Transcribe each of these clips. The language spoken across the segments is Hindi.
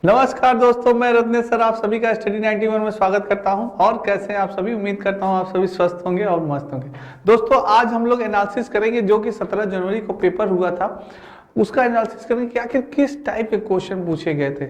नमस्कार दोस्तों, मैं रत्नेश सर आप सभी का स्टडी 91 में स्वागत करता हूं। और कैसे हैं आप सभी? उम्मीद करता हूं आप सभी स्वस्थ होंगे और मस्त होंगे। दोस्तों आज हम लोग एनालिसिस करेंगे जो कि 17 जनवरी को पेपर हुआ था, उसका एनालिसिस करेंगे कि आखिर किस टाइप के क्वेश्चन पूछे गए थे,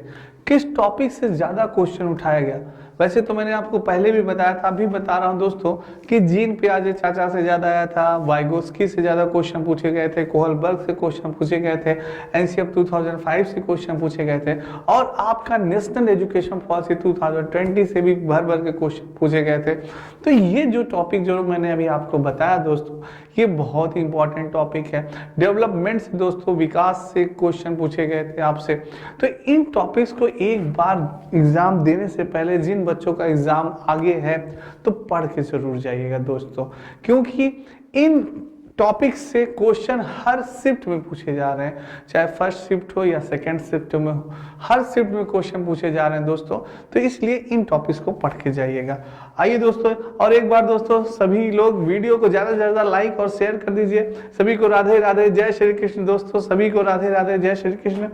किस टॉपिक से ज्यादा क्वेश्चन उठाया गया। वैसे तो मैंने आपको पहले भी बताया था, अभी बता रहा हूं दोस्तों कि जीन पियाजे चाचा से ज्यादा आया था, वाइगोस्की से ज्यादा क्वेश्चन पूछे गए थे, कोहलबर्ग से क्वेश्चन पूछे गए थे, एनसीएफ 2005 से क्वेश्चन पूछे गए थे, और आपका नेशनल एजुकेशन पॉलिसी 2020 से भी भर भर के क्वेश्चन पूछे गए थे। तो ये जो टॉपिक जो मैंने अभी आपको बताया दोस्तों, ये बहुत ही इंपॉर्टेंट टॉपिक है। डेवलपमेंट से दोस्तों, विकास से क्वेश्चन पूछे गए थे आपसे। तो इन टॉपिक्स को एक बार एग्जाम देने से पहले, जिन बच्चों का एग्जाम आगे है, तो पढ़ के जरूर जाइएगा दोस्तों, क्योंकि इन टॉपिक से क्वेश्चन हर शिफ्ट में पूछे जा रहे हैं, चाहे फर्स्ट शिफ्ट हो या सेकंड शिफ्ट में हो, हर शिफ्ट में क्वेश्चन पूछे जा रहे हैं दोस्तों। तो इसलिए इन टॉपिक्स को पढ़ के जाइएगा। आइए दोस्तों, और एक बार दोस्तों सभी लोग वीडियो को ज्यादा से ज्यादा लाइक और शेयर कर दीजिए। सभी को राधे राधे, जय श्री कृष्ण दोस्तों, सभी को राधे राधे, जय श्री कृष्ण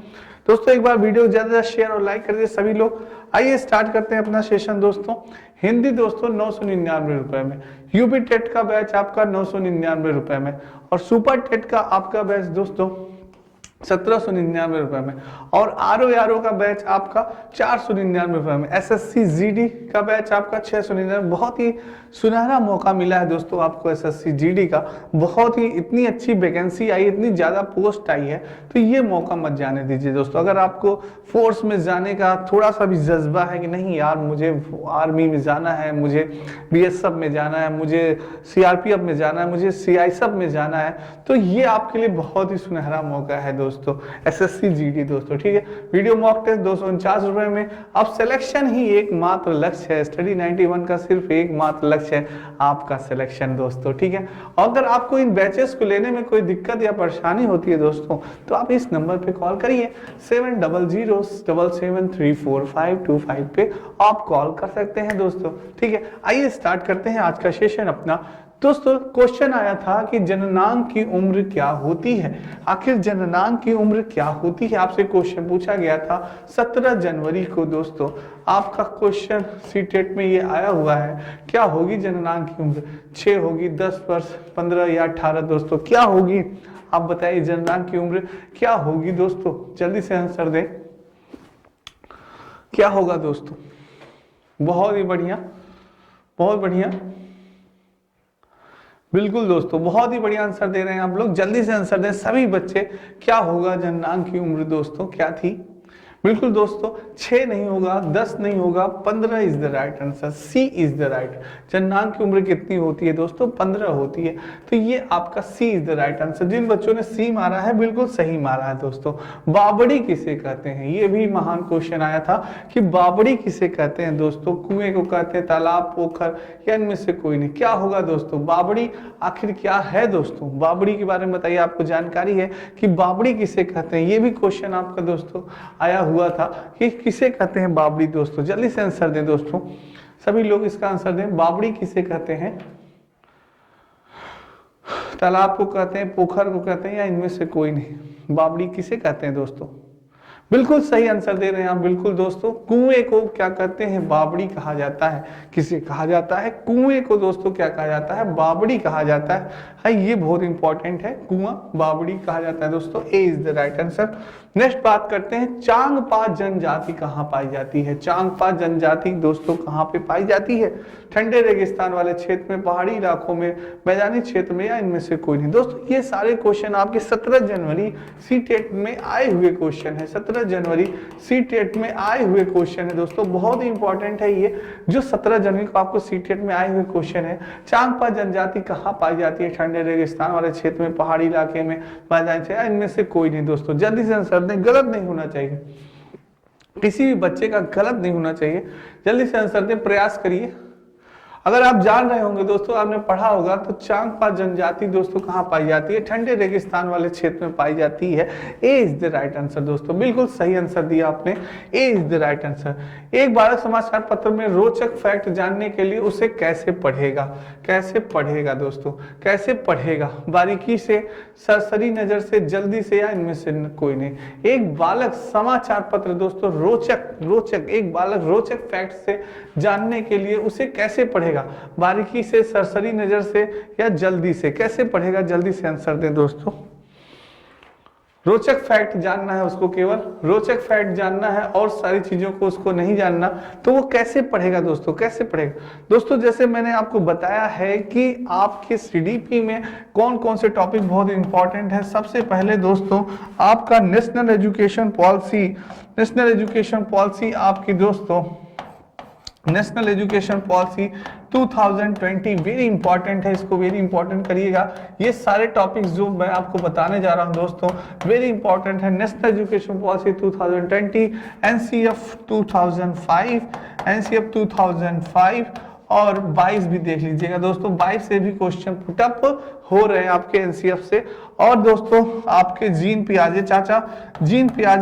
दोस्तों। एक बार वीडियो ज्यादा से ज्यादा शेयर और लाइक कर दीजिए सभी लोग। आइए स्टार्ट करते हैं अपना सेशन दोस्तों। हिंदी दोस्तों 999 रुपए में, यूपी टेट का बैच आपका 999 रुपए में, और सुपर टेट का आपका बैच दोस्तों 1799 रुपए में, और आरओ का बैच आपका 499 रुपए में, एसएससी जीडी का बैच आपका 699। बहुत ही सुनहरा मौका मिला है दोस्तों आपको एसएससी जीडी का। बहुत ही इतनी अच्छी वैकेंसी आई, इतनी ज्यादा पोस्ट आई है, तो ये मौका मत जाने दीजिए दोस्तों। अगर आपको फोर्स में जाने का थोड़ा सा भी जज्बा है कि नहीं यार मुझे आर्मी में जाना है, मुझे बीएसएफ में जाना है, मुझे सीआरपीएफ में जाना है, मुझे सीआईएसएफ में जाना है, तो ये आपके लिए बहुत ही सुनहरा मौका है दोस्तों, एसएससी जीडी दोस्तों। ठीक है, वीडियो मॉक टेस्ट 249 रुपए में। अब सिलेक्शन ही एकमात्र लक्ष्य है, स्टडी 91 का सिर्फ एकमात्र लक्ष्य है आपका सिलेक्शन दोस्तों। ठीक है, अगर आपको इन बैचेस को लेने में कोई दिक्कत या परेशानी होती है दोस्तों, तो आप इस नंबर पे कॉल करिए, 7007734525 पे आप कॉल कर सकते हैं दोस्तों। ठीक है, आइए स्टार्ट करते हैं आज का सेशन अपना। दोस्तों क्वेश्चन आया था कि जननांग की उम्र क्या होती है। आखिर जननांग की उम्र क्या होती है, आपसे क्वेश्चन पूछा गया था 17 जनवरी को दोस्तों। आपका क्वेश्चन सीटेट में ये आया हुआ है, क्या होगी जननांग की उम्र? 6 होगी, 10 वर्ष, 15 या 18 दोस्तों, क्या होगी? आप बताइए जननांग की उम्र क्या होगी दोस्तों, जल्दी से आंसर दें। क्या होगा दोस्तों? बहुत ही बढ़िया, बहुत बढ़िया, बिल्कुल दोस्तों, बहुत ही बढ़िया आंसर दे रहे हैं आप लोग। जल्दी से आंसर दें सभी बच्चे। क्या होगा जननांग की उम्र दोस्तों, क्या थी? बिल्कुल दोस्तों, 6 नहीं होगा, 10 नहीं होगा, 15 is the right answer, C is the right. जननांग की उम्र कितनी होती है दोस्तों? 15 होती है। तो ये आपका सी इज द राइट आंसर। जिन बच्चों ने सी मारा है बिल्कुल सही मारा है दोस्तों। बावड़ी किसे कहते हैं? ये भी महान क्वेश्चन आया था कि बावड़ी किसे कहते हैं दोस्तों। कुएं को कहते हैं, तालाब, पोखर, या इनमें से कोई नहीं। क्या होगा दोस्तों? बावड़ी आखिर क्या है दोस्तों? बावड़ी के बारे में बताइए, आपको जानकारी है कि बावड़ी किसे कहते हैं? ये भी क्वेश्चन आपका दोस्तों आया हुआ था कि किसे कहते हैं बावड़ी दोस्तों। जल्दी से आंसर दें दोस्तों, सभी लोग इसका आंसर दें। बावड़ी किसे कहते हैं? तालाब को कहते हैं, पोखर को कहते हैं, या इनमें से कोई नहीं? बावड़ी किसे कहते हैं दोस्तों? बिल्कुल सही आंसर दे रहे हैं आप, बिल्कुल दोस्तों। कुएं को क्या कहते हैं? बावड़ी कहा जाता है। किसे कहा जाता है? कुएं को दोस्तों क्या कहा जाता है? बावड़ी कहा जाता है। ये बहुत इंपॉर्टेंट है, कुआं बावड़ी कहा जाता है दोस्तों। A is the right answer. Next बात करते हैं, चांगपा जनजाति कहाँ पाई जाती है? चांगपा जनजाति दोस्तों कहाँ पे पाई जाती है? ठंडे रेगिस्तान वाले क्षेत्र में, पहाड़ी इलाकों में, मैदानी क्षेत्र में, या इनमें से कोई नहीं? दोस्तों ये सारे क्वेश्चन आपके 17 जनवरी सीटेट में आए हुए क्वेश्चन है। 17 जनवरी सीटेट में आए हुए क्वेश्चन है दोस्तों, बहुत ही इंपॉर्टेंट है ये जो 17 जनवरी को आपको सीटेट में आए हुए क्वेश्चन है। चांगपा जनजाति कहाँ पाई जाती है? ठंडे रेगिस्तान वाले क्षेत्र में, पहाड़ी इलाके में, मैदानी क्षेत्र, इनमें से कोई नहीं दोस्तों। जल्दी से आंसर दें, गलत नहीं होना चाहिए, किसी भी बच्चे का गलत नहीं होना चाहिए। जल्दी से आंसर दें, प्रयास करिए। अगर आप जान रहे होंगे दोस्तों, आपने पढ़ा होगा तो चांगपा जनजाति दोस्तों कहाँ पाई जाती है? ठंडे रेगिस्तान वाले क्षेत्र में पाई जाती है। ए इज द राइट आंसर दोस्तों, बिल्कुल सही आंसर दिया आपने, ए इज द राइट आंसर। एक बालक समाचार पत्र में रोचक फैक्ट जानने के लिए उसे कैसे पढ़ेगा? कैसे पढ़ेगा दोस्तों, कैसे पढ़ेगा? बारीकी से, सरसरी नजर से, जल्दी से, या इनमें से कोई नहीं। एक बालक समाचार पत्र दोस्तों रोचक एक बालक रोचक फैक्ट से जानने के लिए उसे कैसे पढ़ेगा? बारीकी से, सरसरी नजर से, या जल्दी से? कैसे पढ़ेगा? जल्दी से आंसर दें दोस्तों। रोचक फैक्ट जानना है उसको, केवल रोचक फैक्ट जानना है और सारी चीजों को उसको नहीं जानना, तो वो कैसे पढ़ेगा दोस्तों? कैसे पढ़ेगा दोस्तों? जैसे मैंने आपको बताया है कि आपके सीडीपी में कौन कौन से टॉपिक बहुत इंपॉर्टेंट है। सबसे पहले दोस्तों आपका नेशनल एजुकेशन पॉलिसी आपकी दोस्तों national education policy 2020 very important है, इसको वेरी इंपॉर्टेंट करिएगा। ये सारे टॉपिक्स जो मैं आपको बताने जा रहा हूं दोस्तों वेरी इंपॉर्टेंट है। नेशनल एजुकेशन पॉलिसी 2020, एनसीएफ 2005 और 22 भी देख लीजिएगा दोस्तों। 22 से भी क्वेश्चन पुटअप हो रहे हैं आपके एनसीएफ से। और दोस्तों आपके जीन पियाजे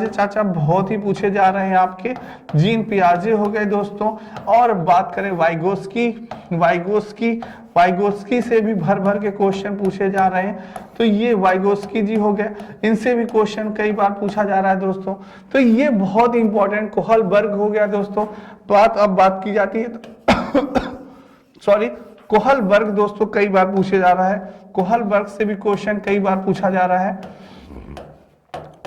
चाचा बहुत ही पूछे जा रहे हैं आपके। जीन पियाजे हो गए दोस्तों। और बात करें वाइगोस्की से भी भर भर के क्वेश्चन पूछे जा रहे हैं, तो ये वाइगोस्की जी हो गए, इनसे भी क्वेश्चन कई बार पूछा जा रहा है दोस्तों। तो ये बहुत इंपॉर्टेंट। कोहलबर्ग हो गया दोस्तों। बात की जाती है सॉरी कोहलबर्ग दोस्तों कई बार पूछे जा रहा है। कोहलबर्ग से भी क्वेश्चन कई बार पूछा जा रहा है।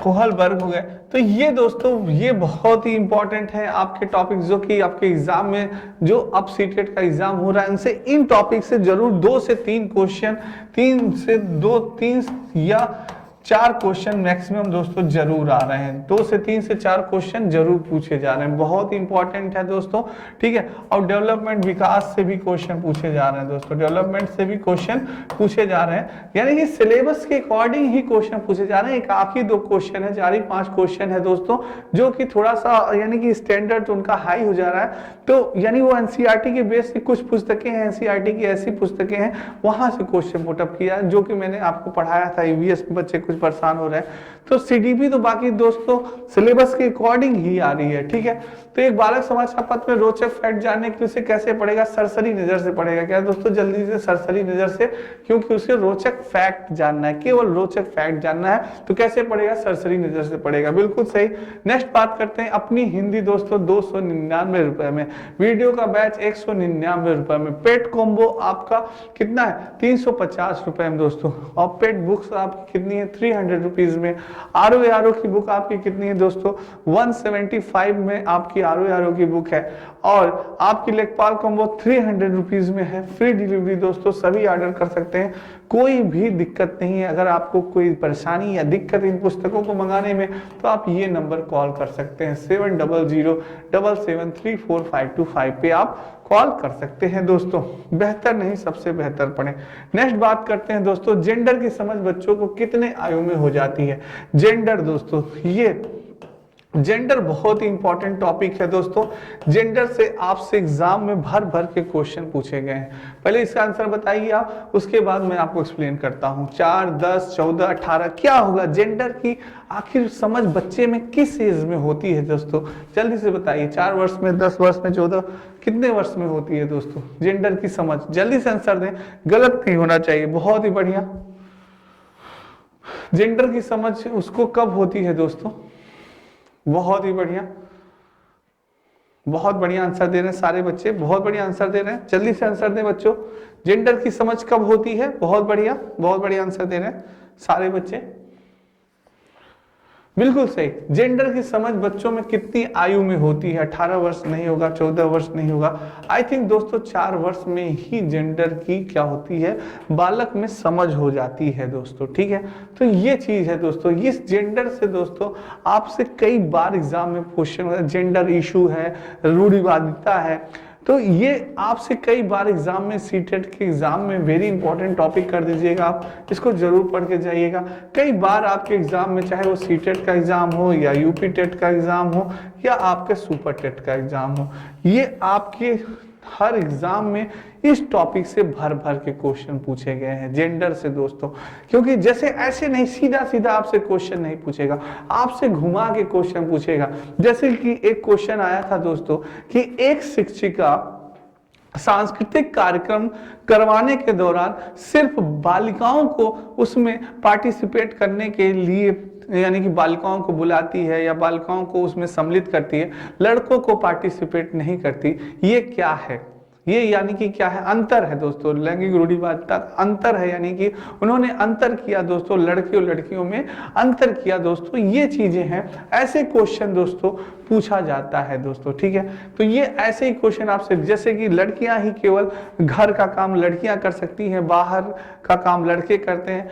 कोहलबर्ग हो गए। तो ये दोस्तों ये बहुत ही इंपॉर्टेंट है आपके टॉपिक जो कि आपके एग्जाम में जो अब सीटेट का एग्जाम हो रहा है, इनसे इन टॉपिक से जरूर 2 से 3 क्वेश्चन, 3 या 4 क्वेश्चन मैक्सिमम दोस्तों जरूर आ रहे हैं। 2 से 3 से 4 क्वेश्चन जरूर पूछे जा रहे हैं, बहुत इंपॉर्टेंट है दोस्तों, ठीक है। और डेवलपमेंट विकास से भी क्वेश्चन पूछे जा रहे हैं दोस्तों, डेवलपमेंट से भी क्वेश्चन पूछे जा रहे हैं, यानी कि सिलेबस के अकॉर्डिंग ही क्वेश्चन पूछे जा रहे हैं। एक आखिरी 2 क्वेश्चन है, 4 ही 5 क्वेश्चन है दोस्तों, जो कि थोड़ा सा यानी कि स्टैंडर्ड उनका हाई हो जा रहा है। तो यानी वो एनसीईआरटी के बेस से कुछ पुस्तकें हैं, एनसीईआरटी की ऐसी पुस्तकें हैं, वहां से क्वेश्चन पुटअप किया, जो कि मैंने आपको पढ़ाया था। ईवीएस में बच्चे कुछ परेशान हो रहे हैं, तो सीडीपी तो बाकी दोस्तों सिलेबस के अकॉर्डिंग ही आ रही है, ठीक है। तो एक बालक समाचार पत्र में रोचक फैक्ट जानने के लिए उसे कैसे पढ़ेगा? सरसरी नजर से पढ़ेगा। क्या दोस्तों? जल्दी से, सरसरी नजर से, क्योंकि उसे रोचक फैक्ट जानना है, केवल रोचक फैक्ट जानना है। तो कैसे पढ़ेगा? सरसरी नजर से पढ़ेगा, बिल्कुल सही। नेक्स्ट बात करते हैं अपनी हिंदी दोस्तों 299 रुपए में, वीडियो का बैच 199 रुपए में, पेट कॉम्बो आपका कितना है? 350 रुपए में दोस्तों। और पेट बुक्स आपकी कितनी है? 300 रुपीज में। आरओ की बुक आपकी कितनी है दोस्तों? 175 में आपकी आरओ की बुक है। और आपकी लेखपाल कॉम्बो 300 रुपीज में है, फ्री डिलीवरी दोस्तों, सभी ऑर्डर कर सकते हैं, कोई भी दिक्कत नहीं है। अगर आपको कोई परेशानी या दिक्कत इन पुस्तकों को मंगाने में, तो आप ये नंबर कॉल कर सकते हैं, 7007734525 पे आप कॉल कर सकते हैं दोस्तों। बेहतर नहीं, सबसे बेहतर पढ़ें। नेक्स्ट बात करते हैं दोस्तों जेंडर की समझ बच्चों को कितने आयु में हो जाती है? जेंडर दोस्तों, ये जेंडर बहुत ही इंपॉर्टेंट टॉपिक है दोस्तों। जेंडर से आपसे एग्जाम में भर भर के क्वेश्चन पूछे गए हैं। पहले इसका आंसर बताइए आप, उसके बाद मैं आपको एक्सप्लेन करता हूं। 4, 10, 14, 18 क्या होगा? जेंडर की आखिर समझ बच्चे में किस एज में होती है दोस्तों? जल्दी से बताइए। 4 वर्ष में, 10 वर्ष में, 14, कितने वर्ष में होती है दोस्तों जेंडर की समझ? जल्दी से आंसर दें, गलत नहीं होना चाहिए। बहुत ही बढ़िया। जेंडर की समझ उसको कब होती है दोस्तों? बहुत ही बढ़िया, बहुत बढ़िया आंसर दे रहे हैं सारे बच्चे, बहुत बढ़िया आंसर दे रहे हैं। जल्दी से आंसर दें बच्चों, जेंडर की समझ कब होती है? बहुत बढ़िया, बहुत बढ़िया आंसर दे रहे हैं सारे बच्चे, बिल्कुल सही। जेंडर की समझ बच्चों में कितनी आयु में होती है? 18 वर्ष नहीं होगा, 14 वर्ष नहीं होगा। आई थिंक दोस्तों 4 वर्ष में ही जेंडर की क्या होती है? बालक में समझ हो जाती है दोस्तों, ठीक है। तो ये चीज है दोस्तों। इस जेंडर से दोस्तों आपसे कई बार एग्जाम में क्वेश्चन होता है। जेंडर इशू है, रूढ़िवादिता है, तो ये आपसे कई बार एग्जाम में, सीटेट के एग्जाम में वेरी इंपॉर्टेंट टॉपिक कर दीजिएगा आप, इसको जरूर पढ़ के जाइएगा। कई बार आपके एग्जाम में, चाहे वो सीटेट का एग्जाम हो या यूपी टेट का एग्जाम हो या आपके सुपर टेट का एग्जाम हो, ये आपके हर एग्जाम में इस टॉपिक से भर भर के क्वेश्चन पूछे गए हैं, जेंडर से दोस्तों। क्योंकि जैसे ऐसे नहीं सीधा सीधा आपसे क्वेश्चन नहीं पूछेगा, आपसे घुमा के क्वेश्चन पूछेगा। जैसे कि एक क्वेश्चन आया था दोस्तों कि एक शिक्षिका सांस्कृतिक कार्यक्रम करवाने के दौरान सिर्फ बालिकाओं को उसमें पार्टिसिपेट करने के लिए, यानी कि बालिकाओं को बुलाती है या बालिकाओं को उसमें सम्मिलित करती है, लड़कों को पार्टिसिपेट नहीं करती, ये क्या है? ये यानी कि क्या है? अंतर है दोस्तों, लैंगिक रूढ़िवादिता अंतर है, यानी कि उन्होंने अंतर किया दोस्तों, लड़के और लड़कियों में अंतर किया दोस्तों। ये चीजें हैं, ऐसे क्वेश्चन दोस्तों पूछा जाता है दोस्तों, ठीक है। तो ये ऐसे ही क्वेश्चन आपसे, जैसे कि लड़कियां ही केवल घर का काम लड़कियां कर सकती हैं, बाहर का काम लड़के करते हैं,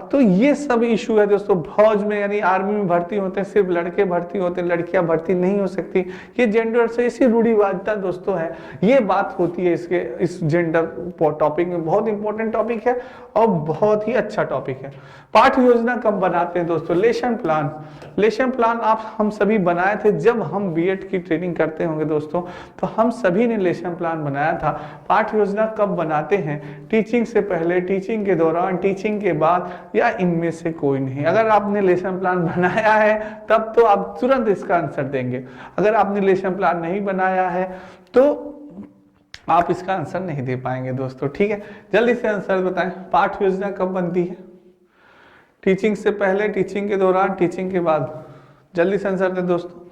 तो ये सब इशू है दोस्तों। फौज में यानी आर्मी में भर्ती होते हैं, सिर्फ लड़के भर्ती होते हैं, लड़कियां भर्ती नहीं हो सकती। ये जेंडर से इसी रूढ़िवादिता दोस्तों है, ये बात होती है इसके इस जेंडर टॉपिक में। बहुत इंपॉर्टेंट टॉपिक है और बहुत ही अच्छा टॉपिक है। पाठ्य योजना कब बनाते हैं दोस्तों? Lesson plan. लेसन प्लान आप हम सभी बनाए थे जब हम बीएड की ट्रेनिंग करते होंगे दोस्तों, तो हम सभी ने लेसन प्लान बनाया था। पाठ्य योजना कब बनाते हैं? टीचिंग से पहले, टीचिंग के दौरान, टीचिंग के बाद, या इनमें से कोई नहीं। अगर आपने लेसन प्लान बनाया है तब तो आप तुरंत इसका आंसर देंगे। अगर आपने लेसन प्लान नहीं बनाया है तो आप इसका आंसर नहीं दे पाएंगे दोस्तों, ठीक है। जल्दी से आंसर बताएं, पाठ्य योजना कब बनती है? टीचिंग से पहले, टीचिंग के दौरान, टीचिंग के बाद। जल्दी से आंसर दें दोस्तों।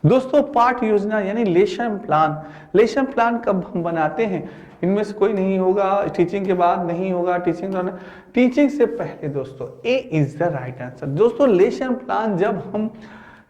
दोस्तों पाठ्य योजना यानी लेसन प्लान, लेसन प्लान कब हम बनाते हैं? इनमें से कोई नहीं होगा, टीचिंग के बाद नहीं होगा, टीचिंग से पहले दोस्तों। A is the right answer दोस्तों। लेसन प्लान जब हम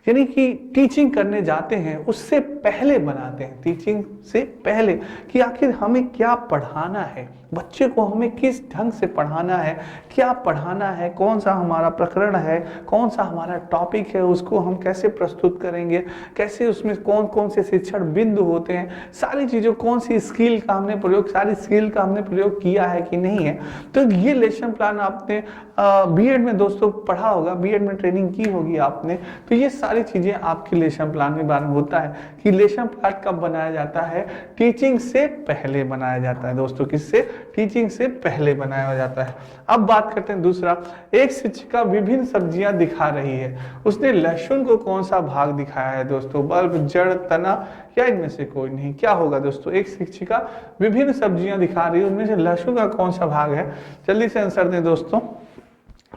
यानी कि टीचिंग करने जाते हैं उससे पहले बनाते हैं, टीचिंग से पहले, कि आखिर हमें क्या पढ़ाना है, बच्चे को हमें किस ढंग से पढ़ाना है, क्या पढ़ाना है, कौन सा हमारा प्रकरण है, कौन सा हमारा टॉपिक है, उसको हम कैसे प्रस्तुत करेंगे, कैसे उसमें कौन कौन से शिक्षण बिंदु होते हैं, सारी चीज़ों, कौन सी स्किल का हमने प्रयोग, सारी स्किल का हमने प्रयोग किया है कि नहीं है। तो ये लेसन प्लान आपने बीएड में दोस्तों पढ़ा होगा, बीएड में ट्रेनिंग की होगी आपने, तो ये सारी चीजें आपके लेसन प्लान के बारे में होता है कि लेसन प्लान कब बनाया जाता है? टीचिंग से पहले बनाया जाता है दोस्तों। किससे? टीचिंग से पहले बनाया जाता है। अब बात करते हैं दूसरा। एक शिक्षिका विभिन्न सब्जियां दिखा रही है, उसने लहसुन को कौन सा भाग दिखाया है दोस्तों? बल्ब, जड़, तना, या इनमें से कोई नहीं? क्या होगा दोस्तों? एक शिक्षिका विभिन्न सब्जियां दिखा रही है, उनमें से लहसुन का कौन सा भाग है? जल्दी से आंसर दें दोस्तों,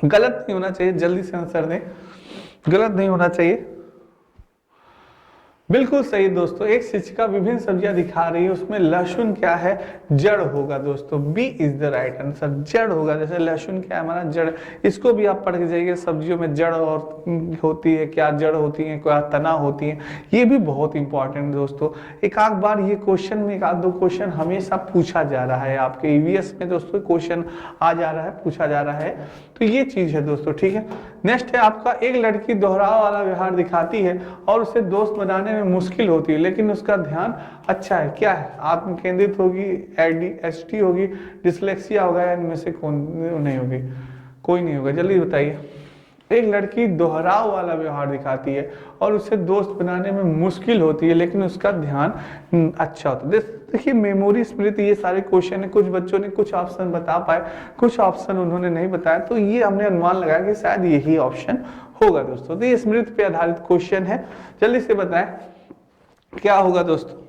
गलत नहीं होना चाहिए, जल्दी से आंसर दें, गलत नहीं होना चाहिए। बिल्कुल सही दोस्तों, एक शिक्षिका विभिन्न सब्जियां दिखा रही है, उसमें लहसुन क्या है? जड़ होगा दोस्तों। B is the right answer, जड़ होगा। जैसे लहसुन क्या है हमारा? जड़। इसको भी आप पढ़ के जाइए, सब्जियों में जड़ और होती है, क्या जड़ होती है, क्या तना होती है, ये भी बहुत इंपॉर्टेंट दोस्तों। एक आध बार ये क्वेश्चन में, एक आध दो क्वेश्चन हमेशा पूछा जा रहा है आपके ईवीएस में दोस्तों, क्वेश्चन आ जा रहा है, पूछा जा रहा है, तो ये चीज है दोस्तों, ठीक है। नेक्स्ट है आपका, एक लड़की दोहराव वाला व्यवहार दिखाती है और उसे दोस्त बनाने में मुश्किल होती है लेकिन उसका ध्यान अच्छा है, क्या है? आत्म केंद्रित होगी, एडीएचडी होगी, डिसलेक्सिया होगा, या इनमें से कौन नहीं होगी? कोई नहीं होगा, जल्दी बताइए। एक लड़की दोहराव वाला व्यवहार दिखाती है और उसे दोस्त बनाने में मुश्किल होती है लेकिन उसका ध्यान अच्छा होता है। देखिए मेमोरी, स्मृति, ये सारे क्वेश्चन है। कुछ बच्चों ने कुछ ऑप्शन बता पाए, कुछ ऑप्शन उन्होंने नहीं बताया, तो ये हमने अनुमान लगाया कि शायद यही ऑप्शन होगा दोस्तों। तो ये स्मृति पे आधारित क्वेश्चन है, जल्दी से बताएं क्या होगा दोस्तों,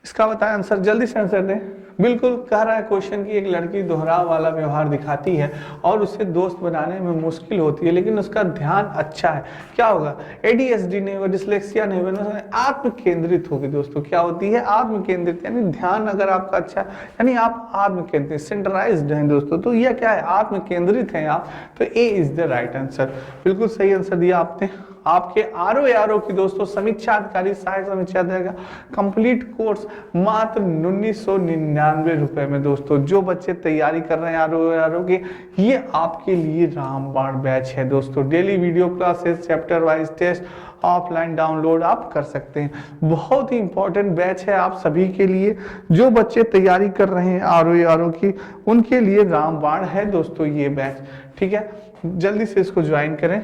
इसका बताएं आंसर, जल्दी से आंसर दें। बिल्कुल कह रहा है क्वेश्चन की एक लड़की दोहराव वाला व्यवहार दिखाती है और उसे दोस्त बनाने में मुश्किल होती है लेकिन उसका ध्यान अच्छा है, क्या होगा? एडीएचडी नहीं होगा, डिसलेक्सिया नहीं होगा, आत्म केंद्रित होगी दोस्तों। क्या होती है? आत्म केंद्रित, यानी ध्यान अगर आपका अच्छा है, यानी आप आत्म केंद्रित, सेंट्रलाइज्ड हैं दोस्तों, तो यह क्या है? आत्म केंद्रित हैं आप, तो A is the right answer. बिल्कुल सही आंसर दिया आपने। आपके आरओ की दोस्तों समीक्षा अधिकारी, सहायक समीक्षा अधिकारी कंप्लीट कोर्स मात्र 1999 रुपए में दोस्तों। जो बच्चे तैयारी कर रहे हैं आरओ की, ये आपके लिए रामबाण बैच है दोस्तों। Daily video classes, chapter wise test, offline download आप कर सकते हैं। बहुत ही इंपॉर्टेंट बैच है आप सभी के लिए, जो बच्चे तैयारी कर रहे हैं आरओ की, उनके लिए रामबाण है दोस्तों ये बैच, ठीक है। जल्दी से इसको ज्वाइन करें,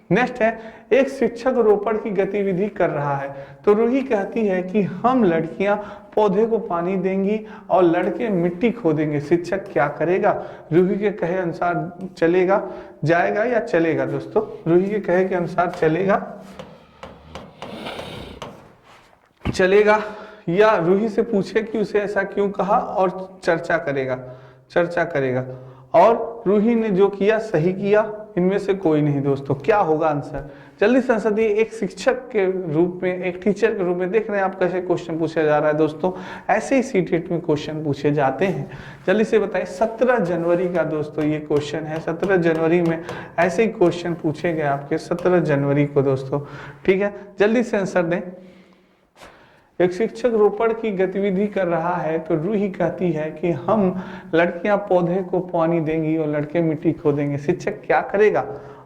नेक्स्ट है, एक शिक्षक रोपण की गतिविधि कर रहा है। तो रूही कहती है कि हम लड़कियां पौधे को पानी देंगी और लड़के मिट्टी खोदेंगे। शिक्षक क्या करेगा? रूही के कहे अनुसार चलेगा, जाएगा या चलेगा दोस्तों? रूही के कहे के अनुसार चलेगा या रूही से पूछे कि उसे ऐसा क्यों कहा और चर्चा करेगा। और रूही ने जो किया सही किया, इनमें से कोई नहीं दोस्तों। क्या होगा आंसर? जल्दी से आंसर दिए। एक शिक्षक के रूप में, एक टीचर के रूप में देख रहे हैं आप कैसे क्वेश्चन पूछा जा रहा है दोस्तों। ऐसे ही सीटेट में क्वेश्चन पूछे जाते हैं। जल्दी से बताइए, 17 जनवरी का दोस्तों ये क्वेश्चन है। 17 जनवरी में ऐसे ही क्वेश्चन पूछे गए आपके 17 जनवरी को दोस्तों। ठीक है, जल्दी से आंसर दें। एक शिक्षक रोपण की गतिविधि कर रहा है तो रूही कहती है कि हम लड़कियां पौधे को पानी देंगी और लड़के मिट्टी खोदेंगे। शिक्षक क्या करेगा?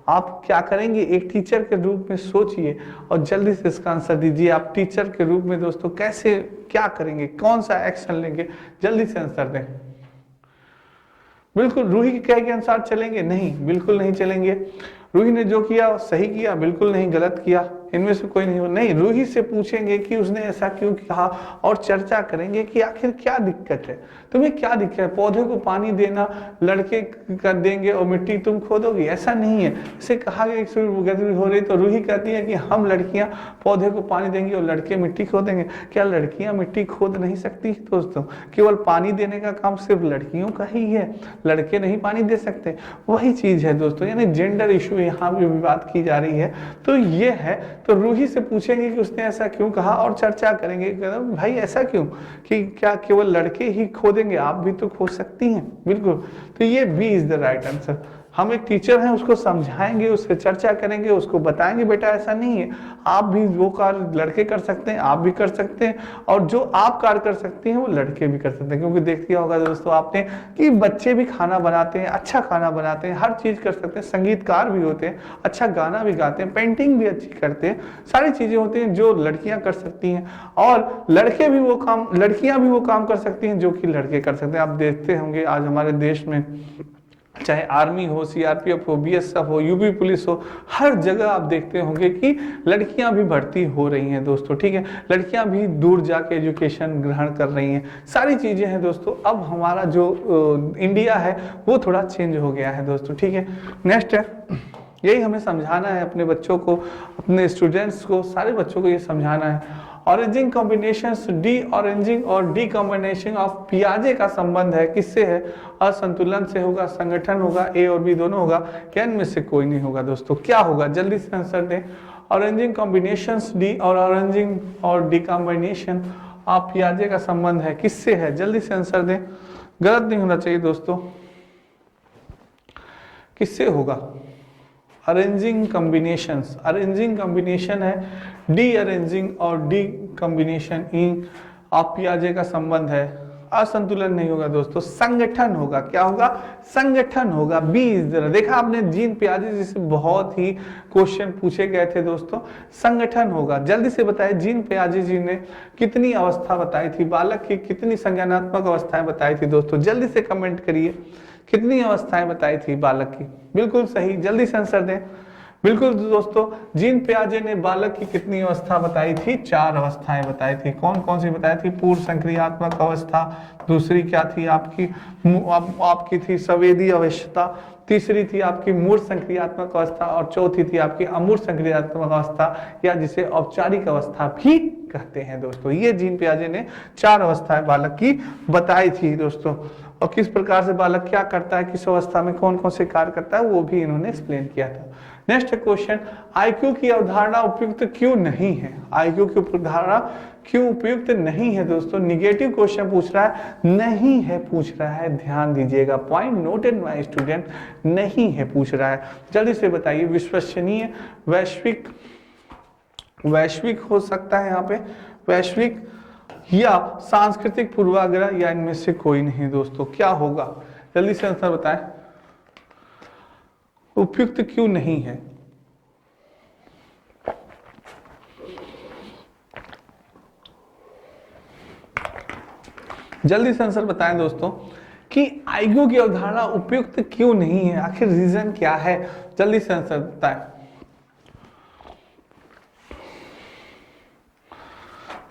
आप क्या करेंगे? एक टीचर के रूप में सोचिए और जल्दी से इसका आंसर दीजिए। आप टीचर के रूप में दोस्तों कैसे, क्या करेंगे, कौन सा एक्शन लेंगे? जल्दी से आंसर दें। बिल्कुल रूही के कहे के अनुसार चलेंगे? नहीं, बिल्कुल नहीं चलेंगे। रूही ने जो किया सही किया? बिल्कुल नहीं, गलत किया। इनमें से कोई नहीं। रूही से पूछेंगे कि उसने ऐसा क्यों कहा और चर्चा करेंगे कि आखिर क्या दिक्कत है, तुम्हें क्या दिक्कत है? पौधे को पानी देना लड़के कर देंगे और मिट्टी तुम खोदोगी, ऐसा नहीं है। इसे कहा गया गतिविधि हो रही तो रूही कहती है कि हम लड़कियां पौधे को पानी देंगी और लड़के मिट्टी खोदेंगे। क्या लड़कियां मिट्टी खोद नहीं सकती दोस्तों? केवल पानी देने का काम सिर्फ लड़कियों का ही है, लड़के नहीं पानी दे सकते। वही चीज है दोस्तों, यानी जेंडर इशू यहाँ भी बात की जा रही है। तो ये है, तो रूही से पूछेंगे कि उसने ऐसा क्यों कहा और चर्चा करेंगे भाई ऐसा क्यों, कि क्या केवल लड़के ही खोदेंगे, आप भी तो खोद सकती हैं। बिल्कुल, तो ये B is the right answer. हम एक टीचर हैं, उसको समझाएंगे, उससे चर्चा करेंगे, उसको बताएंगे बेटा ऐसा नहीं है, आप भी वो कार्य लड़के कर सकते हैं, आप भी कर सकते हैं, और जो आप कार्य कर सकते हैं वो लड़के भी कर सकते हैं। क्योंकि देख लिया होगा दोस्तों आपने कि बच्चे भी खाना बनाते हैं, अच्छा खाना बनाते हैं, हर चीज कर सकते हैं, संगीतकार भी होते हैं, अच्छा गाना भी गाते हैं, पेंटिंग भी अच्छी करते हैं, सारी चीजें होती हैं जो लड़कियां कर सकती हैं, और लड़कियां भी वो काम कर सकती हैं जो कि लड़के कर सकते हैं। आप देखते होंगे आज हमारे देश में चाहे आर्मी हो, सीआरपीएफ हो, बीएसएफ हो, यूपी पुलिस हो, हर जगह आप देखते होंगे कि लड़कियां भी भर्ती हो रही हैं दोस्तों। ठीक है, लड़कियां भी दूर जाके एजुकेशन ग्रहण कर रही हैं, सारी चीजें हैं दोस्तों। अब हमारा जो इंडिया है वो थोड़ा चेंज हो गया है दोस्तों। ठीक है, नेक्स्ट है, यही हमें समझाना है अपने बच्चों को, अपने स्टूडेंट्स को, सारे बच्चों को ये समझाना है। ऑरेंजिंग कॉम्बिनेशंस, डी ऑरेंजिंग और डी कॉम्बिनेशन ऑफ पियाजे का संबंध है, किससे है? असंतुलन से होगा, संगठन होगा, ए और बी दोनों होगा, क्या इनमें से कोई नहीं होगा दोस्तों? क्या होगा? जल्दी से आंसर दें। ऑरेंजिंग कॉम्बिनेशंस डी और ऑरेंजिंग और डी कॉम्बिनेशन ऑफ पियाजे का संबंध है, किससे है? जल्दी से आंसर दें, गलत नहीं होना चाहिए दोस्तों। किससे होगा? अरेंजिंग कॉम्बिनेशंस, अरेंजिंग कॉम्बिनेशन है, डी अरेंजिंग और डी कॉम्बिनेशन इन ऑफ पियाजे का संबंध है। असंतुलन नहीं होगा दोस्तों, संगठन होगा। क्या होगा? संगठन होगा। बी इज देखा आपने जीन पियाजे जिसे बहुत ही क्वेश्चन पूछे गए थे दोस्तों, संगठन होगा। जल्दी से बताएं, जीन पियाजे जी ने कितनी अवस्था बताई थी, बालक की कितनी संज्ञानात्मक अवस्थाएं बताई थी दोस्तों? जल्दी से कमेंट करिए, कितनी अवस्थाएं बताई थी बालक की? बिल्कुल सही, जल्दी से आंसर दें। बिल्कुल दोस्तों, जीन पियाजे ने बालक की कितनी अवस्था बताई थी? 4 अवस्थाएं बताई थी। कौन कौन सी बताई थी? पूर्व संक्रियात्मक अवस्था, दूसरी क्या थी आपकी थी संवेदी अवस्था, तीसरी थी आपकी मूर्त संक्रियात्मक अवस्था, और चौथी थी आपकी अमूर्त संक्रियात्मक अवस्था, या जिसे औपचारिक अवस्था भी कहते हैं दोस्तों। ये जीन पियाजे ने 4 अवस्थाएं बालक की बताई थी दोस्तों। और किस प्रकार से बालक क्या करता है, किस अवस्था में कौन कौन से कार्य करता है, वो भी इन्होंने एक्सप्लेन किया था। नेक्स्ट क्वेश्चन, आईक्यू की अवधारणा उपयुक्त क्यों नहीं है? आईक्यू की अवधारणा क्यों उपयुक्त नहीं है दोस्तों? निगेटिव क्वेश्चन पूछ रहा है, नहीं है पूछ रहा है, ध्यान दीजिएगा, पॉइंट नोटेड माय स्टूडेंट, नहीं है पूछ रहा है। जल्दी से बताइए, विश्वसनीय, वैश्विक हो सकता है यहाँ पे, वैश्विक या सांस्कृतिक पूर्वाग्रह, या इनमें से कोई नहीं दोस्तों। क्या होगा? जल्दी से आंसर बताएं, उपयुक्त क्यों नहीं है? जल्दी से आंसर बताएं दोस्तों कि आईक्यू की अवधारणा उपयुक्त क्यों नहीं है, आखिर रीजन क्या है? जल्दी से आंसर बताएं।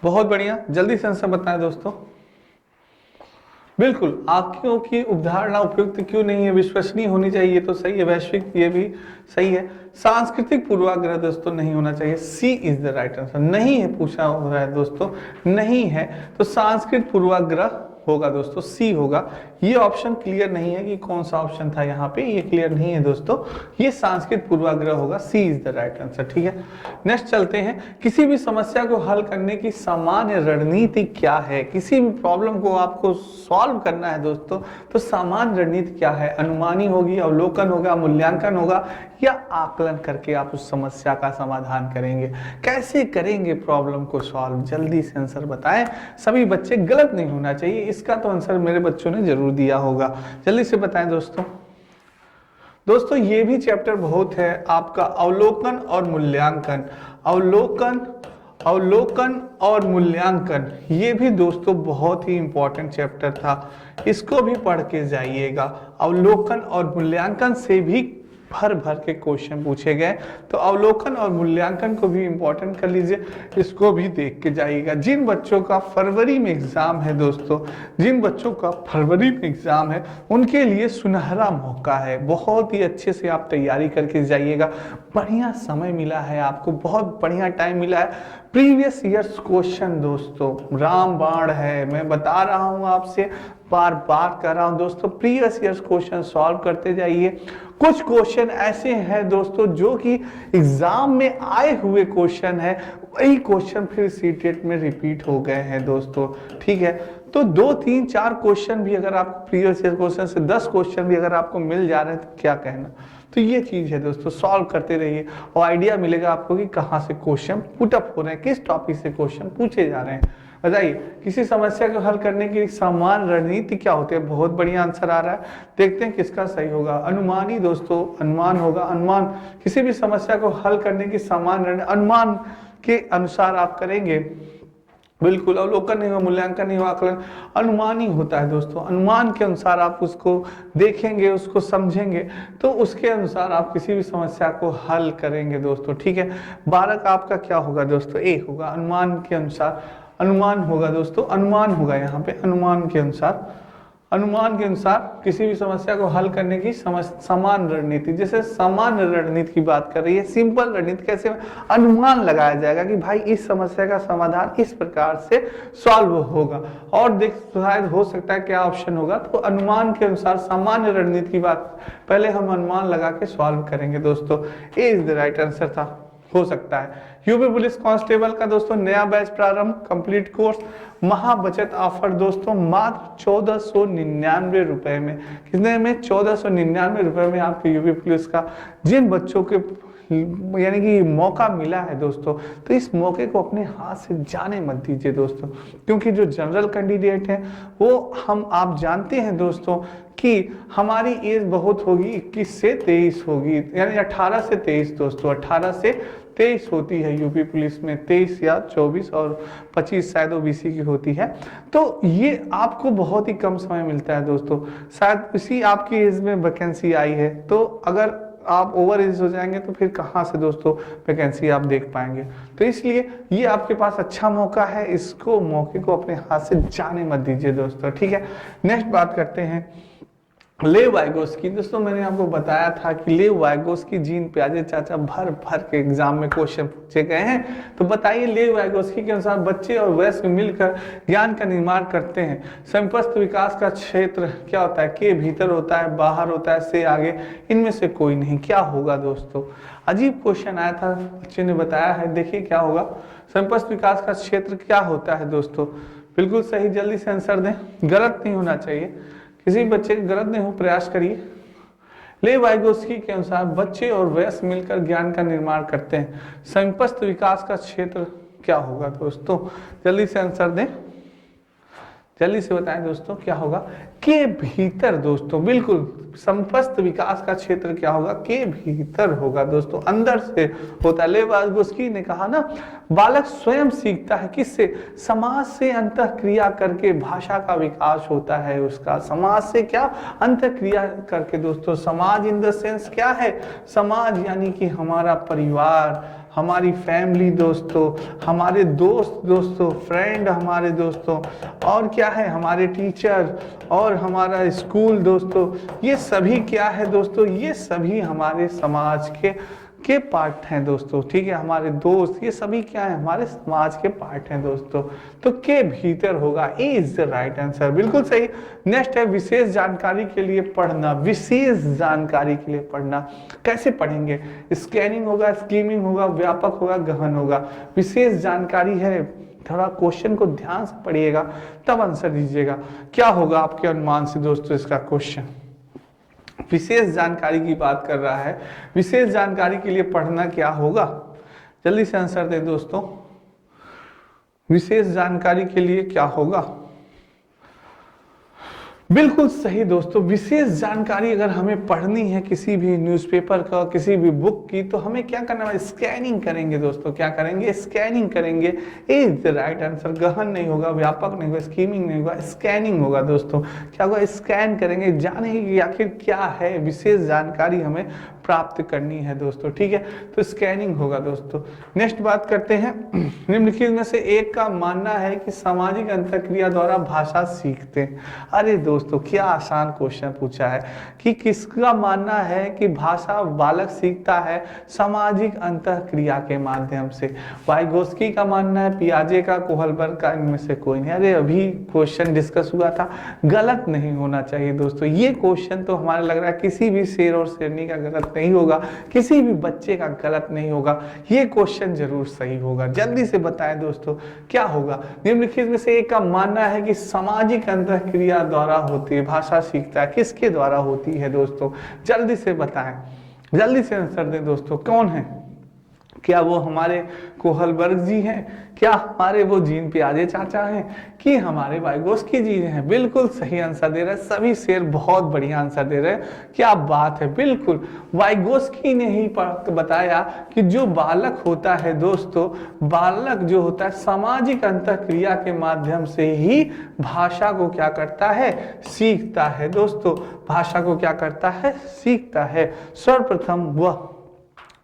बहुत बढ़िया, जल्दी से आंसर बताएं दोस्तों। बिल्कुल, आंखों की उपधारणा उपयुक्त क्यों नहीं है, विश्वसनीय होनी चाहिए, ये तो सही है। वैश्विक, ये भी सही है। सांस्कृतिक पूर्वाग्रह दोस्तों नहीं होना चाहिए, सी इज द राइट आंसर। नहीं है पूछा हो रहा है दोस्तों, नहीं है तो सांस्कृतिक पूर्वाग्रह होगा दोस्तों, सी होगा। ये ऑप्शन क्लियर नहीं है कि कौन सा ऑप्शन था यहाँ पे, ये क्लियर नहीं है दोस्तों। ये सांस्कृतिक पूर्वाग्रह होगा, सी इज द राइट आंसर। ठीक है, नेक्स्ट चलते हैं। किसी भी समस्या को हल करने की सामान्य रणनीति क्या है? किसी भी प्रॉब्लम को आपको सॉल्व करना है दोस्तों, तो सामान्य रणनीति क्या है? अनुमानी होगी, अवलोकन होगा, मूल्यांकन होगा, या आकलन करके आप उस समस्या का समाधान करेंगे? कैसे करेंगे प्रॉब्लम को सॉल्व? जल्दी से आंसर बताएं, सभी बच्चे, गलत नहीं होना चाहिए। इसका तो आंसर मेरे बच्चों ने जरूर दिया होगा, जल्दी से बताएं दोस्तों। दोस्तों ये भी चैप्टर बहुत है आपका, अवलोकन और मूल्यांकन। अवलोकन और मूल्यांकन, ये भी दोस्तों बहुत ही इंपॉर्टेंट चैप्टर था, इसको भी पढ़ के जाइएगा। अवलोकन और मूल्यांकन से भी भर भर के क्वेश्चन पूछे गए, तो अवलोकन और मूल्यांकन को भी इंपॉर्टेंट कर लीजिए, इसको भी देख के जाइएगा। जिन बच्चों का फरवरी में एग्जाम है दोस्तों, जिन बच्चों का फरवरी में एग्जाम है, उनके लिए सुनहरा मौका है, बहुत ही अच्छे से आप तैयारी करके जाइएगा। बढ़िया समय मिला है आपको, बहुत बढ़िया टाइम मिला है। प्रीवियस ईयर्स क्वेश्चन दोस्तों रामबाण है, मैं बता रहा हूं आपसे, बार बार कर रहा हूं दोस्तों, प्रीवियस ईयर्स क्वेश्चन सॉल्व करते जाइए। कुछ क्वेश्चन ऐसे हैं दोस्तों जो कि एग्जाम में आए हुए क्वेश्चन है, वही क्वेश्चन फिर सीटेट में रिपीट हो गए हैं दोस्तों। ठीक है, तो 2, 3, 4 क्वेश्चन भी अगर आपको प्रीवियस ईयर क्वेश्चन से 10 क्वेश्चन भी अगर आपको मिल जा रहे हैं तो क्या कहना। तो ये चीज है दोस्तों, सॉल्व करते रहिए और आइडिया मिलेगा आपको कि कहाँ से क्वेश्चन पुटअप हो रहे हैं, किस टॉपिक से क्वेश्चन पूछे जा रहे हैं। बताइए, किसी समस्या को हल करने की समान रणनीति क्या होती है? बहुत बढ़िया आंसर आ रहा है, देखते हैं किसका सही होगा। अनुमानी दोस्तों, अनुमान होगा। अनुमान, किसी भी समस्या को हल करने की समान रणनीति अनुमान के अनुसार आप करेंगे। बिल्कुल, अवलोकन नहीं हुआ, मूल्यांकन नहीं हुआ, आकलन, अनुमान ही होता है दोस्तों। अनुमान के अनुसार आप उसको देखेंगे, उसको समझेंगे, तो उसके अनुसार आप किसी भी समस्या को हल करेंगे दोस्तों। ठीक है, 12 का आपका क्या होगा दोस्तों? ए होगा। अनुमान के अनुसार, अनुमान होगा दोस्तों, अनुमान होगा यहाँ पे, अनुमान के अनुसार। अनुमान के अनुसार किसी भी समस्या को हल करने की समान रणनीति, जैसे सामान्य रणनीति की बात कर रही है, सिंपल रणनीति कैसे अनुमान लगाया जाएगा कि भाई इस समस्या का समाधान इस प्रकार से सॉल्व होगा, और देख शायद हो सकता है क्या ऑप्शन होगा। तो अनुमान के अनुसार सामान्य रणनीति की बात, पहले हम अनुमान लगा के सॉल्व करेंगे दोस्तों। A is the right answer था, हो सकता है। यूपी पुलिस कांस्टेबल का दोस्तों नया बैच प्रारंभ, कंप्लीट कोर्स, महाबचत ऑफर दोस्तों मात्र 1499 रुपए में। कितने में? 1499 रुपए में आपके यूपी पुलिस का, जिन बच्चों के यानी कि मौका मिला है दोस्तों, तो इस मौके को अपने हाथ से जाने मत दीजिए दोस्तों, क्योंकि जो जनरल कैंडिडेट हैं वो आप जानते हैं दोस्तों कि हमारी एज बहुत होगी, 21 से 23 होगी, यानी 18 से 23 दोस्तों, 18 से 23 होती है यूपी पुलिस में, 23 या 24 और 25 शायद ओबीसी की होती है। तो ये आपको बहुत ही कम समय मिलता है दोस्तों, शायद इसी आपकी एज में वैकेंसी आई है, तो अगर आप ओवर एज हो जाएंगे तो फिर कहाँ से दोस्तों वैकेंसी आप देख पाएंगे। तो इसलिए ये आपके पास अच्छा मौका है, इसको मौके को अपने हाथ से जाने मत दीजिए दोस्तों। ठीक है, नेक्स्ट बात करते हैं लेव वाइगोस्की। दोस्तों मैंने आपको बताया था कि लेव वाइगोस्की, जीन पियाजे चाचा भर भर के एग्जाम में क्वेश्चन पूछे गए हैं। तो बताइए, लेव वाइगोस्की के अनुसार बच्चे और वयस्क मिलकर ज्ञान का निर्माण करते हैं। समस्त विकास का क्षेत्र क्या होता है? के भीतर होता है, बाहर होता है, से आगे, इनमें से कोई नहीं। क्या होगा दोस्तों? अजीब क्वेश्चन आया था, बच्चे ने बताया है, देखिए क्या होगा। समस्त विकास का क्षेत्र क्या होता है दोस्तों? बिल्कुल सही, जल्दी से आंसर दें, गलत नहीं होना चाहिए, किसी बच्चे का गलत नहीं हो, प्रयास करिए। लेव वाइगोस्की के अनुसार बच्चे और वयस्क मिलकर ज्ञान का निर्माण करते हैं। समस्त विकास का क्षेत्र क्या होगा दोस्तों? जल्दी से आंसर दें, जल्दी से बताएं दोस्तों, क्या होगा? के भीतर दोस्तों, बिल्कुल, समस्त विकास का क्षेत्र क्या होगा? के भीतर होगा दोस्तों, अंदर से होता है। लेव वाइगोस्की ने कहा ना, बालक स्वयं सीखता है, किससे? समाज से अंतःक्रिया करके भाषा का विकास होता है उसका। समाज से क्या? अंतःक्रिया करके दोस्तों। समाज इन द सेंस क्या है? समाज यानी कि हमारा परिवार, हमारी फैमिली दोस्तों, हमारे दोस्त दोस्तों, फ्रेंड हमारे दोस्तों, और क्या है हमारे टीचर और हमारा स्कूल दोस्तों, ये सभी क्या है दोस्तों, ये सभी हमारे समाज के पार्ट हैं दोस्तों। ठीक है, हमारे दोस्त ये सभी क्या है, हमारे समाज के पार्ट हैं दोस्तों। तो के भीतर होगा, ए इज द राइट आंसर, बिल्कुल सही। नेक्स्ट है विशेष जानकारी के लिए पढ़ना। विशेष जानकारी के लिए पढ़ना कैसे पढ़ेंगे? स्कैनिंग होगा, स्कीमिंग होगा, व्यापक होगा, गहन होगा। विशेष जानकारी है, थोड़ा क्वेश्चन को ध्यान से पढ़िएगा तब आंसर दीजिएगा। क्या होगा आपके अनुमान से दोस्तों इसका क्वेश्चन? विशेष जानकारी की बात कर रहा है, विशेष जानकारी के लिए पढ़ना क्या होगा? जल्दी से आंसर दें दोस्तों, विशेष जानकारी के लिए क्या होगा? बिल्कुल सही दोस्तों, विशेष जानकारी अगर हमें पढ़नी है किसी भी न्यूज़पेपर का, किसी भी बुक की, तो हमें क्या करना है? स्कैनिंग करेंगे दोस्तों। क्या करेंगे? स्कैनिंग करेंगे। ए इज द राइट आंसर। गहन नहीं होगा, व्यापक नहीं होगा, स्कीमिंग नहीं होगा, स्कैनिंग होगा दोस्तों। क्या होगा? स्कैन करेंगे, जानेंगे कि आखिर क्या है, विशेष जानकारी हमें प्राप्त करनी है दोस्तों। ठीक है, तो स्कैनिंग होगा दोस्तों। नेक्स्ट बात करते हैं, निम्नलिखित में से एक का मानना है कि सामाजिक अंतःक्रिया द्वारा भाषा सीखते हैं। अरे दोस्तों क्या आसान क्वेश्चन पूछा है कि किसका मानना है कि भाषा बालक सीखता है सामाजिक अंतःक्रिया के माध्यम से? वाइगोस्की का मानना है, पियाजे का, कोहलबर्ग का, इनमें से कोई नहीं। अरे अभी क्वेश्चन डिस्कस हुआ था, गलत नहीं होना चाहिए दोस्तों। ये क्वेश्चन तो हमारा लग रहा है किसी भी शेर और शेरनी का गलत नहीं होगा, किसी भी बच्चे का गलत नहीं होगा, ये क्वेश्चन जरूर सही होगा। जल्दी से बताएं दोस्तों क्या होगा? निम्नलिखित में से एक का मानना है कि सामाजिक अंतःक्रिया द्वारा होती है, भाषा सीखता है, किसके द्वारा होती है दोस्तों? जल्दी से बताएं, जल्दी से आंसर दें दोस्तों। कौन है? क्या वो हमारे कोहलबर्ग जी हैं? क्या हमारे वो जीन पियाजे चाचा हैं? कि हमारे वाइगोस्की जी हैं? बिल्कुल सही आंसर दे रहे हैं सभी शेर, बहुत बढ़िया आंसर दे रहे हैं। क्या बात है, बिल्कुल वाइगोस्की ने ही बताया कि जो बालक होता है दोस्तों, बालक जो होता है सामाजिक अंतःक्रिया के माध्यम से ही भाषा को क्या करता है? सीखता है दोस्तों। भाषा को क्या करता है? सीखता है। सर्वप्रथम वह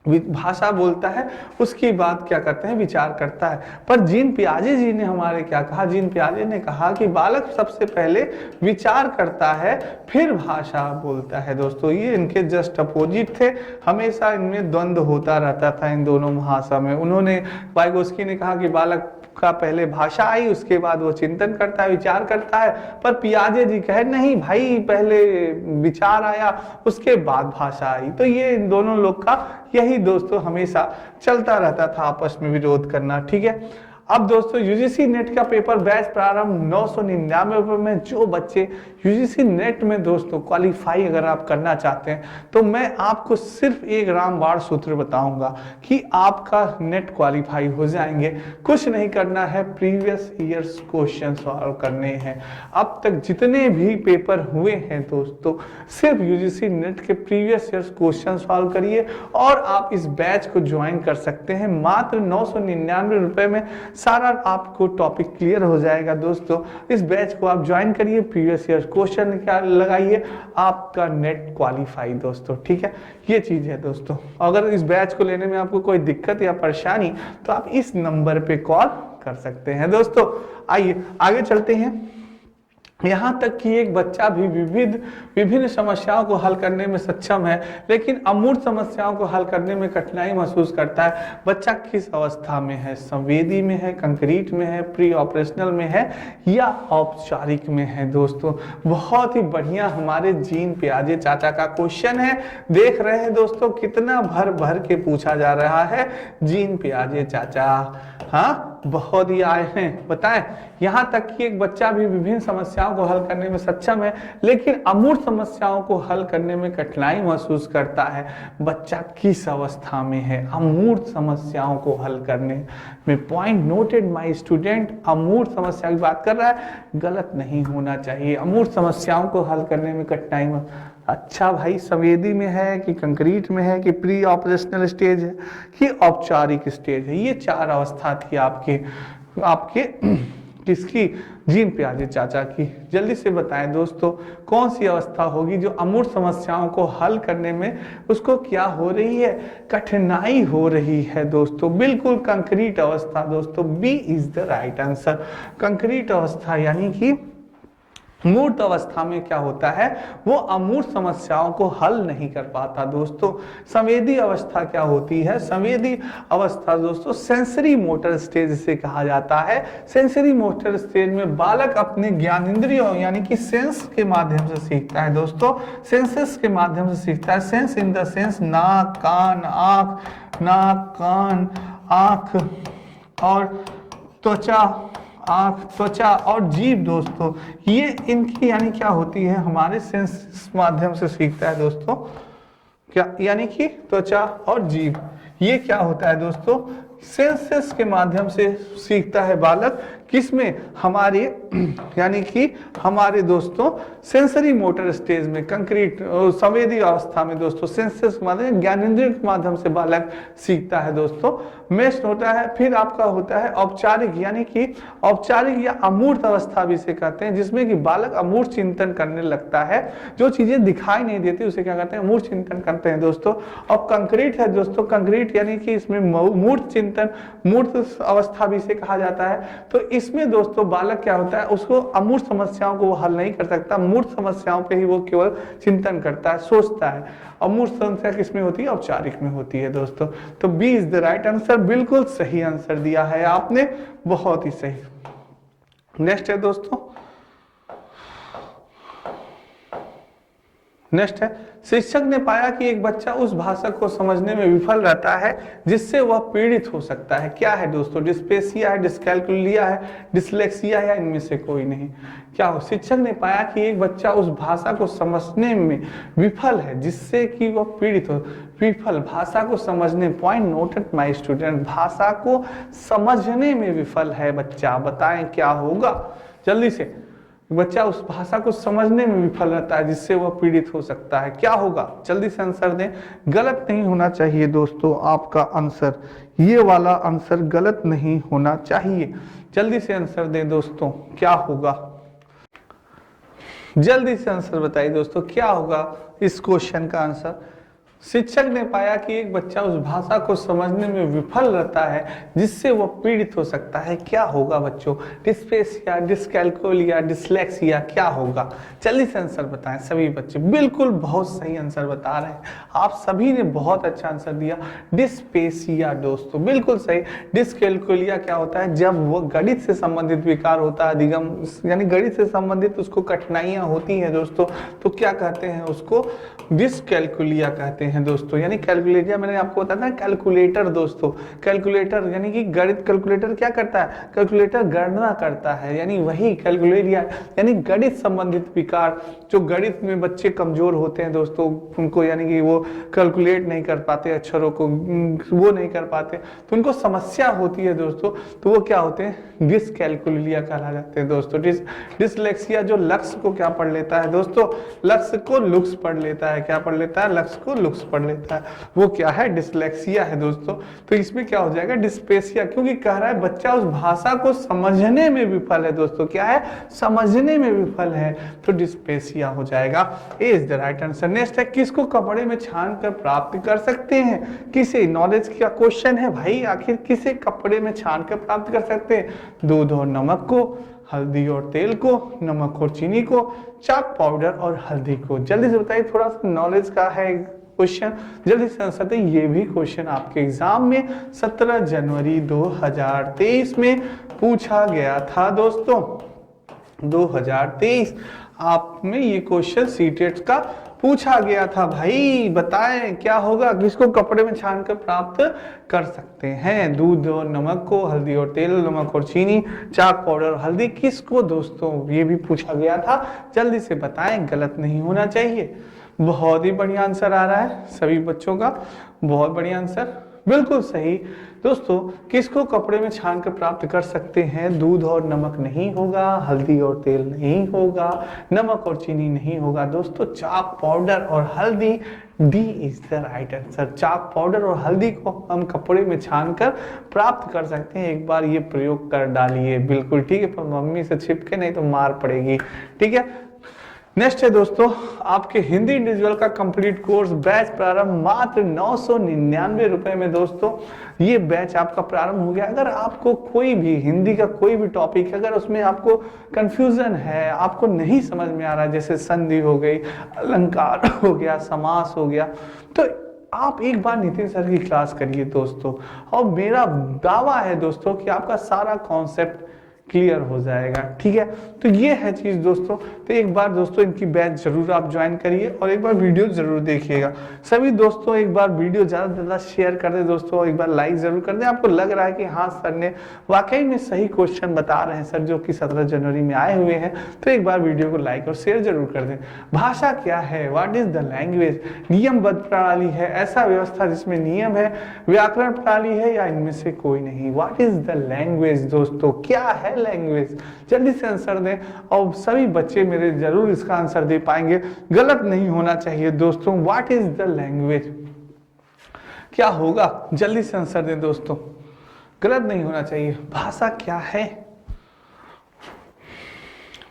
भाषा बोलता है, उसकी बात क्या करते हैं? विचार करता है। पर जीन पियाजे जी ने हमारे क्या कहा? जीन पियाजे ने कहा कि बालक सबसे पहले विचार करता है फिर भाषा बोलता है दोस्तों। ये इनके जस्ट अपोजिट थे, हमेशा इनमें द्वंद्व होता रहता था इन दोनों भाषा में। उन्होंने, वाइगोस्की ने कहा कि बालक का पहले भाषा आई, उसके बाद वो चिंतन करता है, विचार करता है। पर पियाजे जी कहे नहीं भाई, पहले विचार आया उसके बाद भाषा आई। तो ये इन दोनों लोग का यही दोस्तों हमेशा चलता रहता था, आपस में विरोध करना। ठीक है, अब दोस्तों यूजीसी नेट का पेपर बैच प्रारंभ 999 रुपए में। जो बच्चे यूजीसी नेट में दोस्तों क्वालिफाई अगर आप करना चाहते हैं, तो मैं आपको सिर्फ एक रामबाण सूत्र बताऊंगा कि आपका नेट क्वालिफाई हो जाएंगे। कुछ नहीं करना है, प्रीवियस ईयर्स क्वेश्चन सॉल्व करने हैं। अब तक जितने भी पेपर हुए हैं दोस्तों, सिर्फ यूजीसी नेट के प्रीवियस ईयर्स क्वेश्चन सॉल्व करिए और आप इस बैच को ज्वाइन कर सकते हैं। मात्र 999 रुपए में सारा आपको टॉपिक क्लियर हो जाएगा दोस्तों। इस बैच को आप ज्वाइन करिए, प्रीवियस ईयर क्वेश्चन क्या लगाइए, आपका नेट क्वालिफाई दोस्तों। ठीक है, ये चीज है दोस्तों। अगर इस बैच को लेने में आपको कोई दिक्कत या परेशानी, तो आप इस नंबर पे कॉल कर सकते हैं दोस्तों। आइए आगे चलते हैं। यहाँ तक कि एक बच्चा भी विभिन्न समस्याओं को हल करने में सक्षम है, लेकिन अमूर्त समस्याओं को हल करने में कठिनाई महसूस करता है। बच्चा किस अवस्था में है? संवेदी में है, कंक्रीट में है, प्री ऑपरेशनल में है, या औपचारिक में है दोस्तों? बहुत ही बढ़िया हमारे जीन पियाजे चाचा का क्वेश्चन है। देख रहे हैं दोस्तों कितना भर भर के पूछा जा रहा है। जीन पियाजे चाचा हाँ बहुत ही आए हैं। बताएं, यहाँ तक कि एक बच्चा भी विभिन्न समस्याओं को हल करने में सक्षम है, लेकिन अमूर्त समस्याओं को हल करने में कठिनाई महसूस करता है। बच्चा किस अवस्था में है? अमूर्त समस्याओं को हल करने में। पॉइंट नोटेड माय स्टूडेंट, अमूर्त समस्या की बात कर रहा है, गलत नहीं होना चाहिए। अमूर्त समस्याओं को हल करने में कठिनाई। अच्छा भाई, संवेदी में है कि कंक्रीट में है कि प्री ऑपरेशनल स्टेज है कि औपचारिक स्टेज है? ये चार अवस्था थी आपके किसकी? जीन पियाजे चाचा की। जल्दी से बताएं दोस्तों, कौन सी अवस्था होगी जो अमूर्त समस्याओं को हल करने में उसको क्या हो रही है? कठिनाई हो रही है दोस्तों। बिल्कुल कंक्रीट अवस्था दोस्तों, B is the right answer. Concrete अवस्था यानी कि मूर्त अवस्था में क्या होता है? वो अमूर्त समस्याओं को हल नहीं कर पाता दोस्तों। संवेदी अवस्था क्या होती है? संवेदी अवस्था दोस्तों सेंसरी मोटर स्टेज से कहा जाता है। सेंसरी मोटर स्टेज में बालक अपने ज्ञानेंद्रियों यानी कि सेंस के माध्यम से सीखता है दोस्तों। सेंसेस के माध्यम से सीखता है। सेंस इन द सेंस नाक कान आंख और त्वचा और जीभ दोस्तों, ये इनकी यानी क्या होती है? हमारे सेंस माध्यम से सीखता है दोस्तों। क्या यानी कि त्वचा और जीभ, ये क्या होता है दोस्तों? सेंसेस के माध्यम से सीखता है बालक। किसमें? हमारे यानी कि हमारे दोस्तों सेंसरी मोटर स्टेज में, कंक्रीट संवेदी अवस्था में दोस्तों सेंसेस के माध्यम, ज्ञानेंद्रियों के माध्यम से बालक सीखता है दोस्तों। मेस्ट होता है। फिर आपका होता है औपचारिक यानी कि औपचारिक या अमूर्त अवस्था भी इसे कहते हैं, जिसमें कि बालक अमूर्त चिंतन करने लगता है। जो चीजें दिखाई नहीं देती उसे क्या कहते हैं? अमूर्त चिंतन करते हैं दोस्तों। और कंक्रीट है दोस्तों, कंक्रीट यानी कि इसमें मूर्त चिंतन, मूर्त अवस्था भी इसे कहा जाता है। तो इसमें दोस्तों बालक क्या होता है? उसको अमूर्त समस्याओं को वो हल नहीं कर सकता, मूर्त समस्याओं पे ही वो केवल चिंतन करता है, सोचता है। अमूर्त समस्या किसमें होती है? औपचारिक में होती है दोस्तों। तो B is the right answer. बिल्कुल सही आंसर दिया है आपने, बहुत ही सही। नेक्स्ट है दोस्तों, नेक्स्ट है शिक्षक ने पाया कि एक बच्चा उस भाषा को समझने में विफल रहता है जिससे वह पीड़ित हो सकता है। क्या है दोस्तों? डिस्पेसिया है, डिस्कैल्कुलिया है, डिसलेक्सिया है, या इनमें से कोई नहीं? क्या हो? शिक्षक ने पाया कि एक बच्चा उस भाषा को समझने में विफल है जिससे कि वह पीड़ित हो। विफल, भाषा को समझने, पॉइंट नोटेड माय स्टूडेंट, भाषा को समझने में विफल है बच्चा। बताएं क्या होगा? जल्दी से। बच्चा उस भाषा को समझने में विफल रहता है जिससे वह पीड़ित हो सकता है। क्या होगा? जल्दी से आंसर दें। गलत नहीं होना चाहिए दोस्तों आपका आंसर, ये वाला आंसर गलत नहीं होना चाहिए। जल्दी से आंसर दें दोस्तों, क्या होगा? जल्दी से आंसर बताइए दोस्तों, क्या होगा इस क्वेश्चन का आंसर? शिक्षक ने पाया कि एक बच्चा उस भाषा को समझने में विफल रहता है जिससे वह पीड़ित हो सकता है। क्या होगा बच्चों? डिस्पेसिया, डिस्कैल्कुलिया, डिसलेक्सिया, क्या होगा? जल्दी से आंसर बताएं सभी बच्चे। बिल्कुल बहुत सही आंसर बता रहे हैं आप सभी ने, बहुत अच्छा आंसर दिया। डिस्पेसिया दोस्तों बिल्कुल सही। डिस्कैल्कुलिया क्या होता है? जब वो गणित से संबंधित विकार होता है, अधिगम यानी गणित से संबंधित उसको कठिनाइयां होती हैं दोस्तों, तो क्या कहते हैं? उसको डिस्कैल्कुलिया कहते हैं दोस्तों। यानी कैलकुलेटर, मैंने आपको बताया था कैलकुलेटर दोस्तों, कैलकुलेटर यानी कि गणित। कैलकुलेटर क्या करता है? कैलकुलेटर गणना करता है, यानी वही कैलकुलेरिया यानी गणित संबंधित विकार। जो गणित में बच्चे कमजोर होते हैं दोस्तों, उनको यानी कि वो कैलकुलेट नहीं कर पाते, अक्षरों को वो नहीं कर पाते, तो उनको समस्या होती है दोस्तों, तो वो क्या होते हैं? डिस्कैल्कुलिया कहा जाते हैं दोस्तों। डिसलेक्सिया जो लक्ष्य को क्या पढ़ लेता है दोस्तों? लक्ष्य को लुक्स पढ़ लेता है। क्या पढ़ लेता है? लक्ष्य को लुक्स पढ़ लेता है, वो क्या है? डिसलेक्सिया है दोस्तों। तो इसमें क्या हो जाएगा? डिस्पेसिया, क्योंकि कह रहा है बच्चा उस भाषा को समझने में विफल है दोस्तों। क्या है? समझने में विफल है, तो डिस्पेसिया हो जाएगा। A is the right answer. Next है किसको कपड़े में छान कर प्राप्त कर सकते हैं? किसे? नॉलेज का क्वेश्चन है भाई, आखिर किसे कपड़े में छान कर प्राप्त कर सकते हैं? दूध और नमक को, हल्दी और तेल को, नमक और चीनी को, चाक पाउडर और हल्दी को। जल्दी से बताइए, थोड़ा सा नॉलेज का है क्वेश्चन, जल्दी से आंसर दें। ये भी क्वेश्चन आपके एग्जाम में 17 जनवरी 2023 में पूछा गया था दोस्तों। 2023 आप में ये क्वेश्चन सीटेट का पूछा गया था भाई। बताएं क्या होगा? किसको कपड़े में छान कर प्राप्त कर सकते हैं? दूध और नमक को, हल्दी और तेल, नमक और चीनी, चाक पाउडर और हल्दी, किसको दोस्तों? ये भी पूछा गया था। जल्दी से बताएं, गलत नहीं होना चाहिए। बहुत ही बढ़िया आंसर आ रहा है सभी बच्चों का, बहुत बढ़िया आंसर। बिल्कुल सही दोस्तों। किसको कपड़े में छान कर प्राप्त कर सकते हैं? दूध और नमक नहीं होगा, हल्दी और तेल नहीं होगा, नमक और चीनी नहीं होगा दोस्तों, चाक पाउडर और हल्दी। D is the right answer. Chalk powder और हल्दी को हम कपड़े में छान कर प्राप्त कर सकते हैं। एक बार ये प्रयोग कर डालिए, बिल्कुल ठीक है, पर मम्मी से छिपके नहीं तो मार पड़ेगी, ठीक है। नेक्स्ट है दोस्तों, आपके हिंदी इंडिविजुअल का कंप्लीट कोर्स बैच प्रारंभ मात्र 999 रुपए में दोस्तों ये बैच आपका प्रारंभ हो गया। अगर आपको कोई भी हिंदी का कोई भी टॉपिक, अगर उसमें आपको कंफ्यूजन है, आपको नहीं समझ में आ रहा, जैसे संधि हो गई, अलंकार हो गया, समास हो गया, तो आप एक बार नितिन सर की क्लास करिए दोस्तों, और मेरा दावा है दोस्तों कि आपका सारा कॉन्सेप्ट क्लियर हो जाएगा, ठीक है। तो ये है चीज दोस्तों। तो एक बार दोस्तों इनकी बैच जरूर आप ज्वाइन करिए और एक बार वीडियो जरूर देखिएगा। सभी दोस्तों एक बार वीडियो ज्यादा से ज्यादा शेयर कर दें दोस्तों, और एक बार लाइक जरूर कर दें। आपको लग रहा है कि हाँ सर ने वाकई में सही क्वेश्चन बता रहे हैं सर, जो कि 17 जनवरी में आए हुए हैं, तो एक बार वीडियो को लाइक और शेयर जरूर कर दें। भाषा क्या है? What is the language? नियमबद्ध प्रणाली है, ऐसा व्यवस्था जिसमें नियम है, व्याकरण प्रणाली है, या इनमें से कोई नहीं? व्हाट इज द लैंग्वेज दोस्तों, क्या है लैंग्वेज? जल्दी से आंसर दें, और सभी बच्चे मेरे जरूर इसका आंसर दे पाएंगे, गलत नहीं होना चाहिए दोस्तों। व्हाट इज द लैंग्वेज, क्या होगा? जल्दी से आंसर दें दोस्तों, गलत नहीं होना चाहिए। भाषा क्या है?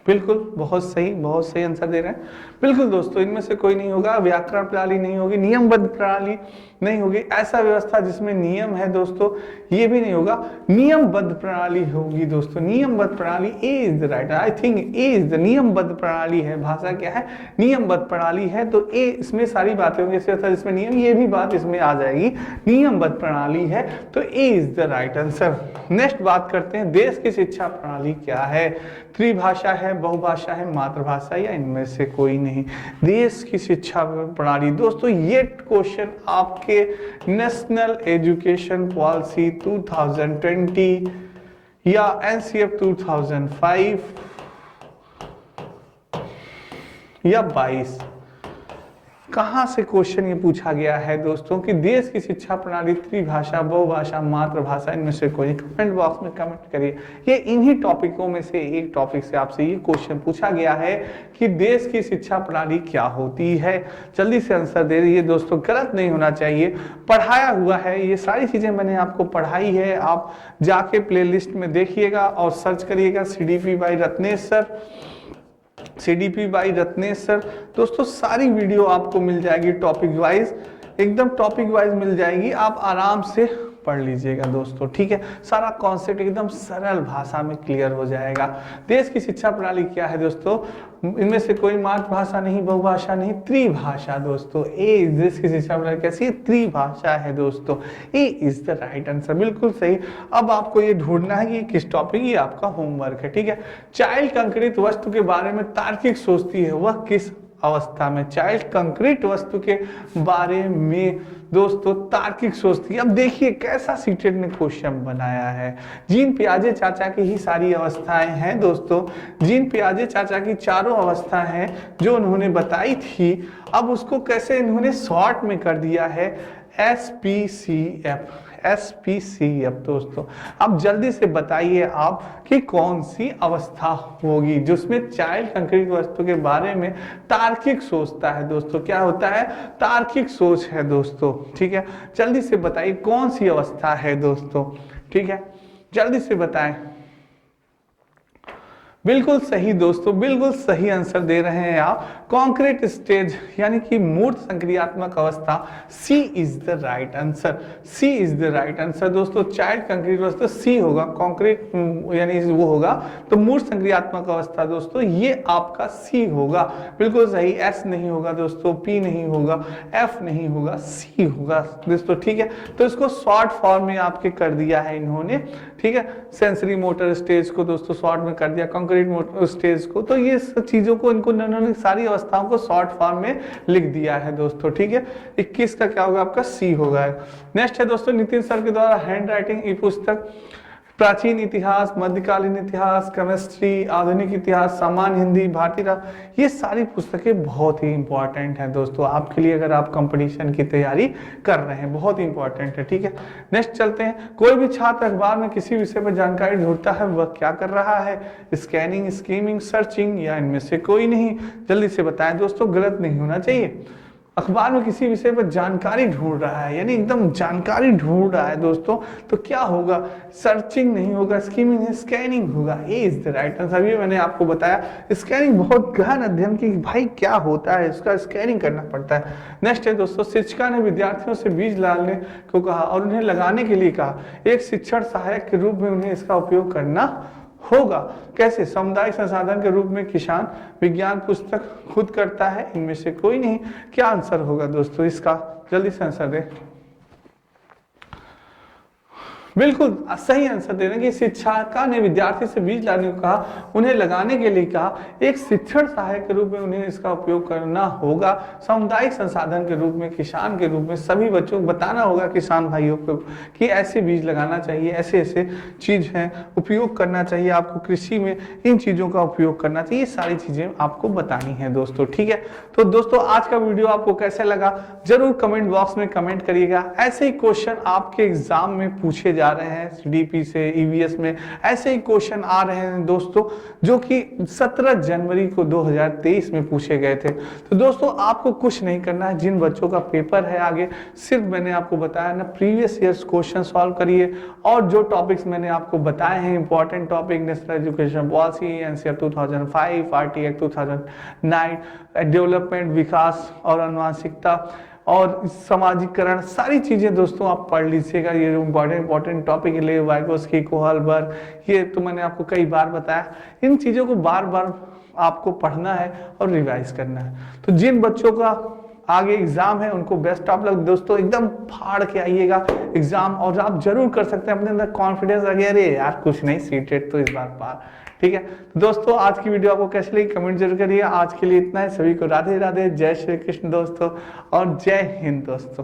बिल्कुल, बहुत सही आंसर दे रहे हैं। बिल्कुल दोस्तों, इनमें से कोई नहीं होगा। व्याकरण प्रणाली नहीं होगी, नियमबद्ध प्रणाली नहीं होगी, ऐसा व्यवस्था जिसमें नियम है दोस्तों, ये भी नहीं होगा। नियमबद्ध प्रणाली होगी दोस्तों, नियमबद्ध प्रणाली। A is the right, I think A is the नियमबद्ध प्रणाली है। भाषा क्या है? नियमबद्ध प्रणाली है, तो ए इसमें सारी बातें होंगी, जिसमें नियम, ये भी बात इसमें आ जाएगी। नियमबद्ध प्रणाली है, तो A is the right answer. Next बात करते हैं, देश की शिक्षा प्रणाली क्या है? त्रिभाषा है, बहुभाषा है, मातृभाषा, या इनमें से कोई नहीं? देश की शिक्षा प्रणाली दोस्तों, ये क्वेश्चन आपके नेशनल एजुकेशन पॉलिसी 2020 या एनसीएफ 2005 या 22, कहां से क्वेश्चन ये पूछा गया है दोस्तों कि देश की शिक्षा प्रणाली त्रिभाषा, बहुभाषा, मातृभाषा, इनमें से कोई? कमेंट बॉक्स में कमेंट करिए। ये इन्हीं टॉपिकों में से एक टॉपिक से आपसे ये क्वेश्चन पूछा गया है कि देश की शिक्षा प्रणाली क्या होती है। जल्दी से आंसर दे दीजिए दोस्तों, गलत नहीं होना चाहिए, पढ़ाया हुआ है, ये सारी चीजें मैंने आपको पढ़ाई है। आप जाके प्लेलिस्ट में देखिएगा और सर्च करिएगा CDP by Ratnesh sir, CDP by Ratnesh sir. दोस्तों सारी वीडियो आपको मिल जाएगी टॉपिक वाइज, एकदम टॉपिक वाइज मिल जाएगी, आप आराम से पढ़ लीजिएगा दोस्तों, ठीक है। सारा कॉन्सेप्ट एकदम सरल भाषा में क्लियर हो जाएगा। देश की शिक्षा प्रणाली क्या है दोस्तों? इनमें से कोई मातृभाषा नहीं, बहुभाषा नहीं, त्रिभाषा दोस्तों। ए देश की शिक्षा प्रणाली कैसी है? त्रिभाषा है दोस्तों। A is the right answer, बिल्कुल सही। अब आपको ये ढूंढना है कि किस टॉपिक, ये आपका होमवर्क है, ठीक है। चाइल्ड कंक्रीट वस्तु के बारे में तार्किक सोचती है, वह किस अवस्था में? चाइल्ड कंक्रीट वस्तु के बारे में दोस्तों तार्किक सोचती है। अब देखिए कैसा सीटेड ने क्वेश्चन बनाया है। जीन पियाजे चाचा की ही सारी अवस्थाएं हैं दोस्तों, जीन पियाजे चाचा की चारों अवस्था हैं जो उन्होंने बताई थी। अब उसको कैसे इन्होंने शॉर्ट में कर दिया है, SPCF दोस्तों। अब जल्दी से बताइए आप कि कौन सी अवस्था होगी जिसमें चाइल्ड कंक्रीट वस्तु के बारे में तार्किक सोचता है दोस्तों? क्या होता है? तार्किक सोच है दोस्तों, ठीक है। जल्दी से बताइए कौन सी अवस्था है दोस्तों, ठीक है, जल्दी से बताएं। बिल्कुल सही दोस्तों, बिल्कुल सही आंसर दे रहे हैं आप। कॉन्क्रीट स्टेज यानी कि मूर्त संक्रियात्मक अवस्था, C is the right answer, C is the right answer दोस्तों। चाइल्ड कंक्रीट अवस्था सी होगा, कॉन्क्रीट यानी वो होगा, तो मूर्त संक्रियात्मक अवस्था दोस्तों ये आपका सी होगा, बिल्कुल सही। एस नहीं होगा दोस्तों, पी नहीं होगा, एफ नहीं होगा, सी होगा दोस्तों, ठीक है। तो इसको शॉर्ट फॉर्म में आपके कर दिया है इन्होंने, ठीक है। सेंसरी मोटर स्टेज को दोस्तों शॉर्ट में कर दिया, कंक्रीट मोटर स्टेज को, तो ये सब चीजों को इन्होंने सारी अवस्थाओं को शॉर्ट फॉर्म में लिख दिया है दोस्तों, ठीक है। 21 का क्या होगा आपका? सी होगा। नेक्स्ट है दोस्तों नितिन सर के द्वारा हैंड राइटिंग ई पुस्तक प्राचीन इतिहास, मध्यकालीन इतिहास, केमिस्ट्री, आधुनिक इतिहास, सामान्य हिंदी, भारतीय ये सारी पुस्तकें बहुत ही इंपॉर्टेंट हैं दोस्तों आपके लिए, अगर आप कंपटीशन की तैयारी कर रहे हैं, बहुत ही इंपॉर्टेंट है। ठीक है, नेक्स्ट चलते हैं। कोई भी छात्र अखबार में किसी विषय पर जानकारी ढूंढता है, वह क्या कर रहा है? स्कैनिंग, स्कीमिंग, सर्चिंग या इनमें से कोई नहीं? जल्दी से बताएं दोस्तों, गलत नहीं होना चाहिए। अखबार में किसी विषय पर जानकारी ढूंढ रहा है, यानी एकदम जानकारी ढूंढ रहा है दोस्तों, तो क्या होगा? सर्चिंग नहीं होगा, स्कीमिंग है, स्कैनिंग होगा। ए इज द राइट आंसर। ये मैंने आपको बताया, स्कैनिंग बहुत गहन अध्ययन की भाई क्या होता है, इसका स्कैनिंग करना पड़ता है। नेक्स्ट है दोस्तों, शिक्षिका ने विद्यार्थियों से बीज डालने को कहा और उन्हें लगाने के लिए कहा। एक शिक्षण सहायक के रूप में उन्हें इसका उपयोग करना होगा। कैसे? सामुदायिक संसाधन के रूप में, किसान, विज्ञान पुस्तक, खुद करता है, इनमें से कोई नहीं। क्या आंसर होगा दोस्तों इसका? जल्दी से आंसर दें। बिल्कुल सही आंसर दे रहे हैं कि शिक्षिका ने विद्यार्थी से बीज लाने को कहा, उन्हें लगाने के लिए कहा। एक शिक्षण सहायक के रूप में उन्हें इसका उपयोग करना होगा। सामुदायिक संसाधन के रूप में, किसान के रूप में, सभी बच्चों को बताना होगा, किसान भाइयों को, कि ऐसे बीज लगाना चाहिए, ऐसे ऐसे चीज हैं, उपयोग करना चाहिए आपको कृषि में, इन चीजों का उपयोग करना चाहिए। ये सारी चीजें आपको बतानी है दोस्तों। ठीक है, तो दोस्तों आज का वीडियो आपको कैसा लगा जरूर कमेंट बॉक्स में कमेंट करिएगा। ऐसे ही क्वेश्चन आपके एग्जाम में पूछे जा रहे हैं, सीडीपी से, ईवीएस में ऐसे ही क्वेश्चन आ रहे हैं दोस्तों, जो कि 17 जनवरी को 2023 में पूछे गए थे। तो दोस्तों आपको कुछ नहीं करना है, जिन बच्चों का पेपर है आगे, सिर्फ मैंने आपको बताया ना, प्रीवियस ईयर्स क्वेश्चन सॉल्व करिए, और जो टॉपिक्स मैंने आपको बताए हैं important topic, national education policy, NCR 2005, RT act 2009, development, विकास और अनुवांशिकता और समाजीकरण, सारी चीजें दोस्तों आप पढ़ लीजिएगा। ये इंपॉर्टेंट टॉपिक ले, वाइगोस्की, कोहलबर्ग, ये तो मैंने आपको कई बार बताया। इन चीजों को बार बार आपको पढ़ना है और रिवाइज करना है। तो जिन बच्चों का आगे एग्जाम है उनको बेस्ट ऑफ लक दोस्तों, एकदम फाड़ के आइएगा एग्जाम, और आप जरूर कर सकते हैं। अपने अंदर कॉन्फिडेंस आ गया, अरे यार कुछ नहीं, सीटेट तो इस बार पार। ठीक है, तो दोस्तों आज की वीडियो आपको कैसी लगी कमेंट जरूर करिए। आज के लिए इतना है, सभी को राधे राधे, जय श्री कृष्ण दोस्तों, और जय हिंद दोस्तों।